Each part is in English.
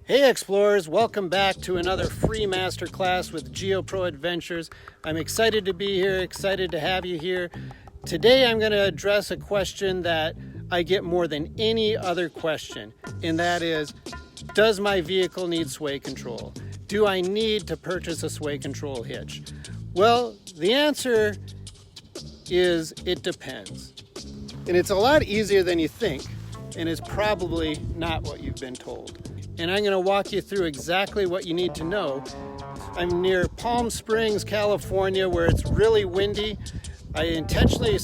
Hey explorers, welcome back to another free masterclass with Geo Pro Adventures. I'm excited to be here, excited to have you here. Today I'm going to address a question that I get more than any other question, and that is, does my vehicle need sway control? Do I need to purchase a sway control hitch? Well, the answer is it depends. And it's a lot easier than you think, and it's probably not what you've been told. And I'm going to walk you through exactly what you need to know. I'm near Palm Springs, California, where it's really windy. I intentionally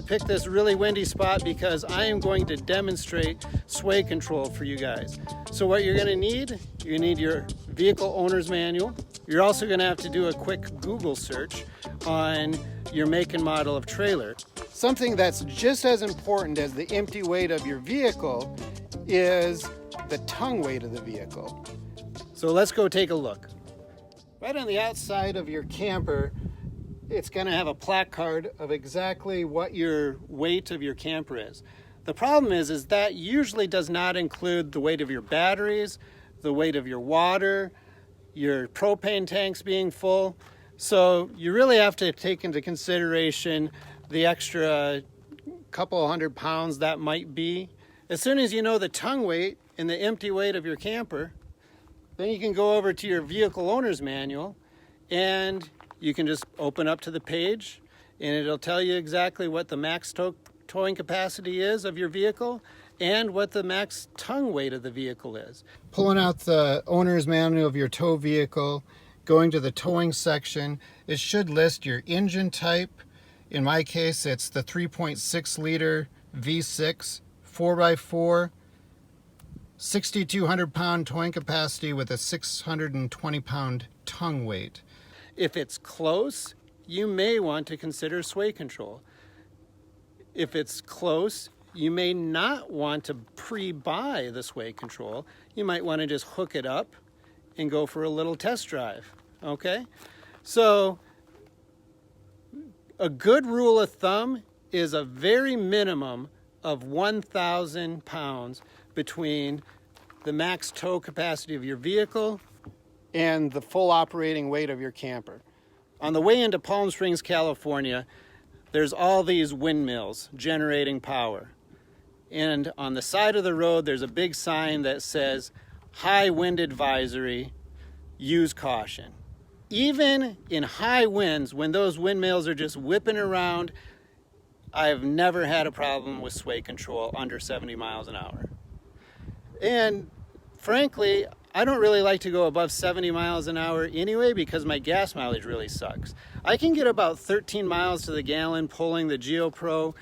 picked this really windy spot because I am going to demonstrate sway control for you guys. So what you're going to need your vehicle owner's manual. You're also going to have to do a quick Google search on your make and model of trailer. Something that's just as important as the empty weight of your vehicle is the tongue weight of the vehicle. So let's go take a look. Right on the outside of your camper, it's going to have a placard of exactly what your weight of your camper is. The problem is that usually does not include the weight of your batteries, the weight of your water, your propane tanks being full. So you really have to take into consideration the extra couple 100 pounds that might be. As soon as you know the tongue weight and the empty weight of your camper, then you can go over to your vehicle owner's manual and you can just open up to the page and it'll tell you exactly what the max towing capacity is of your vehicle and what the max tongue weight of the vehicle is. Pulling out the owner's manual of your tow vehicle, going to the towing section, it should list your engine type. In my case, it's the 3.6 liter V6 4x4, 6,200 pound towing capacity with a 620 pound tongue weight. If it's close, you may want to consider sway control. If it's close, you may not want to pre-buy the sway control. You might want to just hook it up and go for a little test drive, okay? So a good rule of thumb is a very minimum of 1,000 pounds between the max tow capacity of your vehicle and the full operating weight of your camper. On the way into Palm Springs, California, there's all these windmills generating power. And on the side of the road, there's a big sign that says, high wind advisory, use caution. Even in high winds, when those windmills are just whipping around, I've never had a problem with sway control under 70 miles an hour. And frankly, I don't really like to go above 70 miles an hour anyway because my gas mileage really sucks. I can get about 13 miles to the gallon pulling the Geo Pro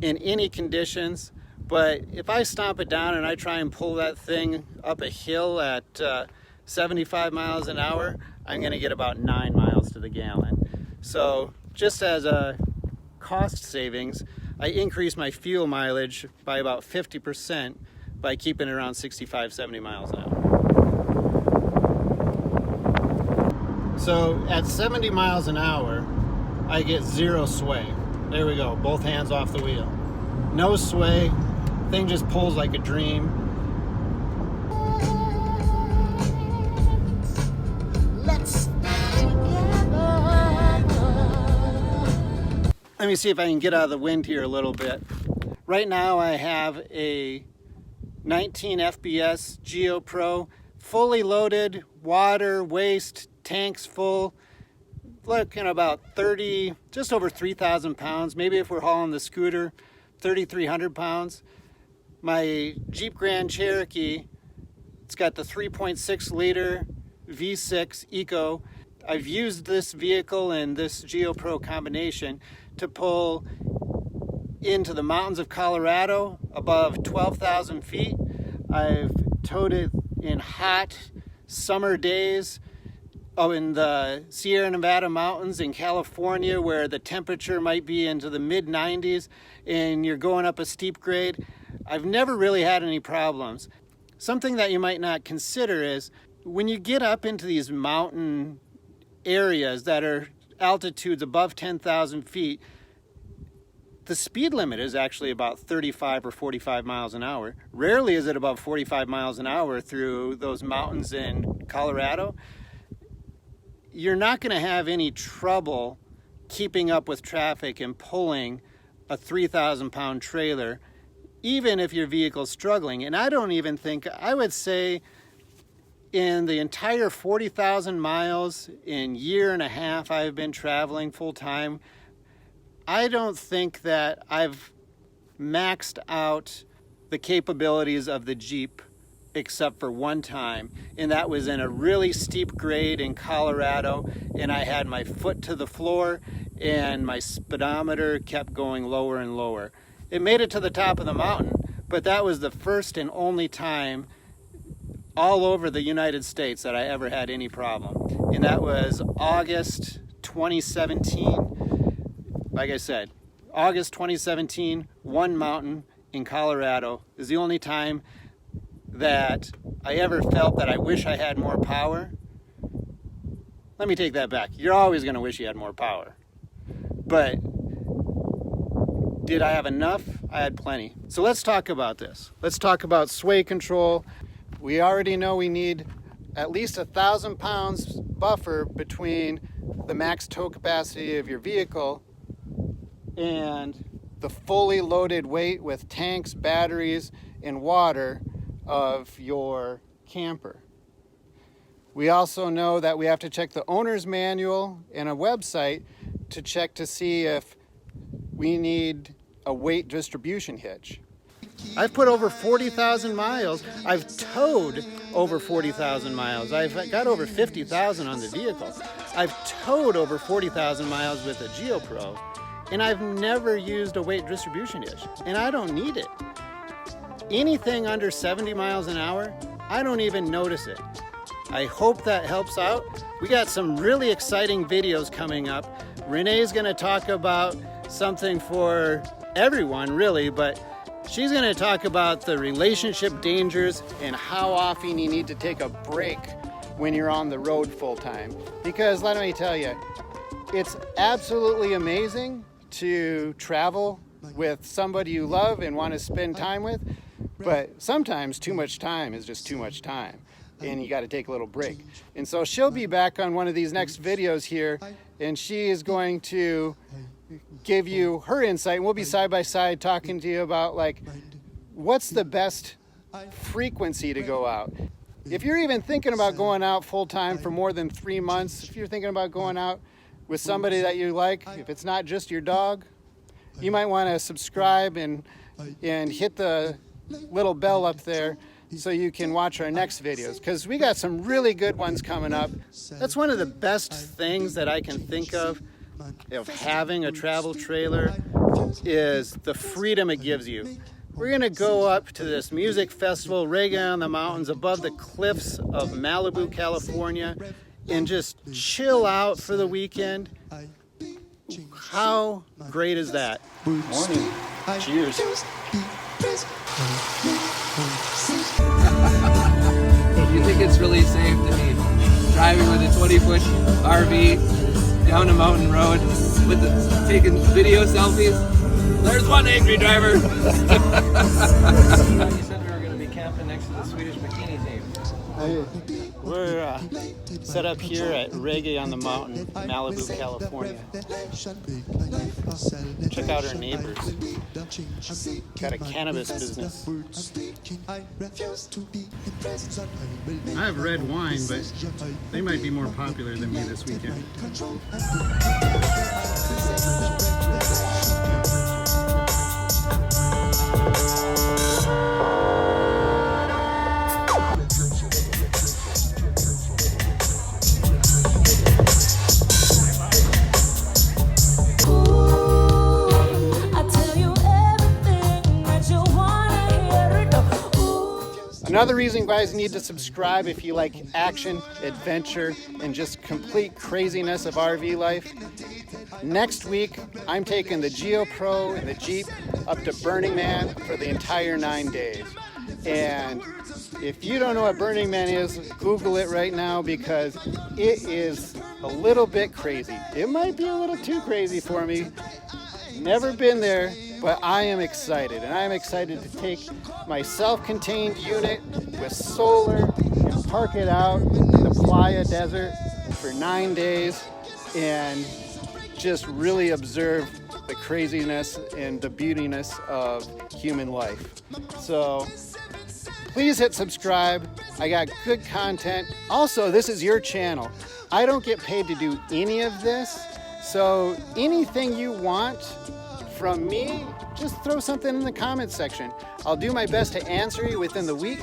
in any conditions, but if I stomp it down and I try and pull that thing up a hill at 75 miles an hour, I'm going to get about 9 miles to the gallon. So just as a cost savings, I increase my fuel mileage by about 50% by keeping it around 65, 70 miles an hour. So at 70 miles an hour, I get zero sway. There we go, both hands off the wheel. No sway, thing just pulls like a dream. Let me see if I can get out of the wind here a little bit. Right now I have a 19 FBS Geo Pro, fully loaded, water, waste, tanks full, looking about just over 3,000 pounds. Maybe if we're hauling the scooter, 3,300 pounds. My Jeep Grand Cherokee, it's got the 3.6 liter V6 Eco. I've used this vehicle and this Geo Pro combination to pull into the mountains of Colorado above 12,000 feet. I've towed it in hot summer days in the Sierra Nevada mountains in California where the temperature might be into the mid 90s and you're going up a steep grade. I've never really had any problems. Something that you might not consider is when you get up into these mountain areas that are altitudes above 10,000 feet, the speed limit is actually about 35 or 45 miles an hour. Rarely is it above 45 miles an hour through those mountains in Colorado. You're not going to have any trouble keeping up with traffic and pulling a 3,000-pound trailer, even if your vehicle's struggling. And I don't even think, I would say in the entire 40,000 miles in year and a half I've been traveling full time, I don't think that I've maxed out the capabilities of the Jeep except for one time, and that was in a really steep grade in Colorado, and I had my foot to the floor and my speedometer kept going lower and lower. It made it to the top of the mountain, but that was the first and only time all over the United States that I ever had any problem. And that was August 2017. Like I said, August 2017, one mountain in Colorado is the only time that I ever felt that I wish I had more power. Let me take that back. You're always going to wish you had more power. But did I have enough? I had plenty. So let's talk about this. Let's talk about sway control. We already know we need at least 1,000 pounds buffer between the max tow capacity of your vehicle and the fully loaded weight with tanks, batteries, and water of your camper. We also know that we have to check the owner's manual and a website to check to see if we need a weight distribution hitch. I've put over 40,000 miles. I've towed over 40,000 miles. I've got over 50,000 on the vehicle. I've towed over 40,000 miles with a Geo Pro, and I've never used a weight distribution hitch, and I don't need it. Anything under 70 miles an hour, I don't even notice it. I hope that helps out. We got some really exciting videos coming up. Renee's gonna talk about something for everyone, really, but she's gonna talk about the relationship dangers and how often you need to take a break when you're on the road full time. Because let me tell you, it's absolutely amazing to travel with somebody you love and want to spend time with, but sometimes too much time is just too much time, and you got to take a little break. And so she'll be back on one of these next videos here, and she is going to give you her insight. We'll be side by side talking to you about, like, what's the best frequency to go out. If you're even thinking about going out full time for more than 3 months, if you're thinking about going out with somebody that you like, if it's not just your dog, you might want to subscribe and hit the little bell up there so you can watch our next videos, because we got some really good ones coming up. That's one of the best things that I can think of having a travel trailer is the freedom it gives you. We're gonna go up to this music festival, Reggae on the Mountains, above the cliffs of Malibu, California, and just chill out for the weekend. How great is that? Morning. Cheers. Do you think it's really safe to be driving with a 20-foot RV down a mountain road with taking video selfies? There's one angry driver. You said we were going to be camping next to the Swedish bikini team. We're set up here at Reggae on the Mountain, Malibu, California. Check out our neighbors. Got a cannabis business. I have red wine, but they might be more popular than me this weekend. Another reason you guys need to subscribe if you like action, adventure, and just complete craziness of RV life. Next week, I'm taking the Geo Pro and the Jeep up to Burning Man for the entire 9 days. And if you don't know what Burning Man is, Google it right now, because it is a little bit crazy. It might be a little too crazy for me. Never been there, but I am excited. And I am excited to take my self-contained unit with solar and park it out in the Playa Desert for 9 days and just really observe the craziness and the beautiness of human life. So please hit subscribe. I got good content. Also, this is your channel. I don't get paid to do any of this. So anything you want from me, just throw something in the comments section. I'll do my best to answer you within the week,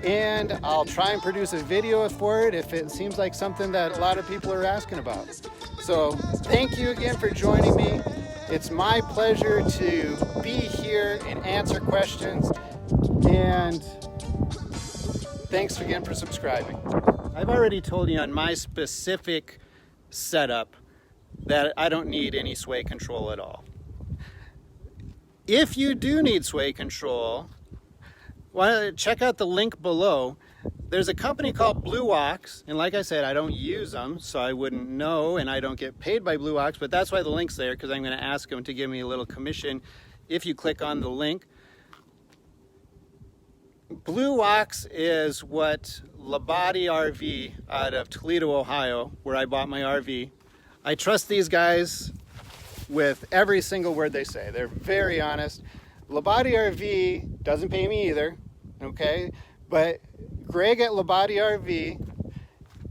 and I'll try and produce a video for it if it seems like something that a lot of people are asking about. So thank you again for joining me. It's my pleasure to be here and answer questions, and thanks again for subscribing. I've already told you on my specific setup that I don't need any sway control at all. If you do need sway control, check out the link below. There's a company called Blue Ox, and like I said, I don't use them, so I wouldn't know, and I don't get paid by Blue Ox, but that's why the link's there, because I'm going to ask them to give me a little commission if you click on the link. Blue Ox is what Labadie RV out of Toledo, Ohio, where I bought my RV. I trust these guys with every single word they say. They're very honest. Labadie RV doesn't pay me either, okay? But Greg at Labadie RV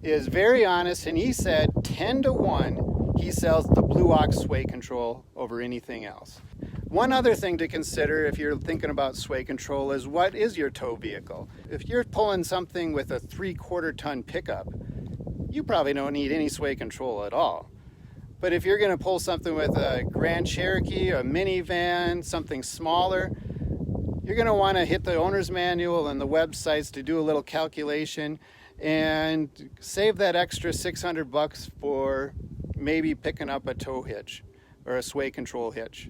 is very honest, and he said 10 to 1 he sells the Blue Ox sway control over anything else. One other thing to consider if you're thinking about sway control is, what is your tow vehicle? If you're pulling something with a 3/4 ton pickup, you probably don't need any sway control at all. But if you're going to pull something with a Grand Cherokee, a minivan, something smaller, you're going to want to hit the owner's manual and the websites to do a little calculation and save that extra $600 for maybe picking up a tow hitch or a sway control hitch.